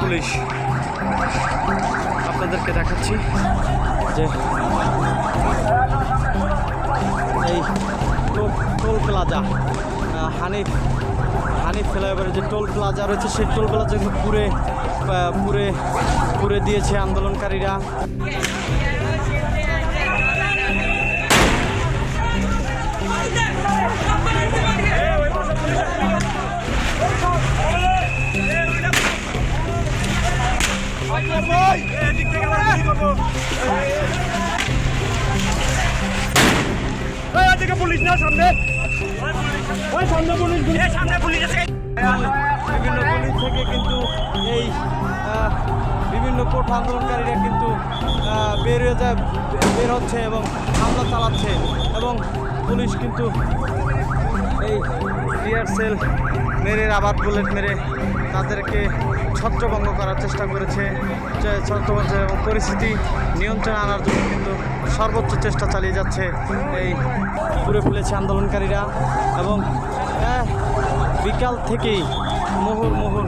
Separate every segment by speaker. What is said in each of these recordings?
Speaker 1: Police আপনাদেরকে দেখাচ্ছি যে এই টোল প্লাজা হানিফ ফ্লাইওভারের যে টোল প্লাজা রয়েছে সেই টোল প্লাজাকে পুরে দিয়েছে আন্দোলনকারীরা।
Speaker 2: পুলিশ না সামনে পুলিশ আছে।
Speaker 1: বিভিন্ন গলি থেকে কিন্তু এই বিভিন্ন কোর্ট আন্দোলনকারীরা কিন্তু বের হচ্ছে এবং হামলা চালাচ্ছে এবং পুলিশ কিন্তু এই টিয়ার সেল মেরে আবার বুলেট মেরে তাদেরকে ছত্রভঙ্গ করার চেষ্টা করেছে এবং পরিস্থিতি নিয়ন্ত্রণে আনার জন্য কিন্তু সর্বোচ্চ চেষ্টা চালিয়ে যাচ্ছে এই পুরে ফেলেছে আন্দোলনকারীরা। এবং বিকাল থেকেই মুহুর্মুহুর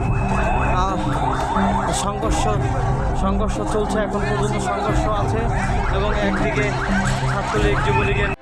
Speaker 1: সংঘর্ষ চলছে, এখন পর্যন্ত সংঘর্ষ আছে এবং একদিকে ছাত্রলীগ যুবলীগের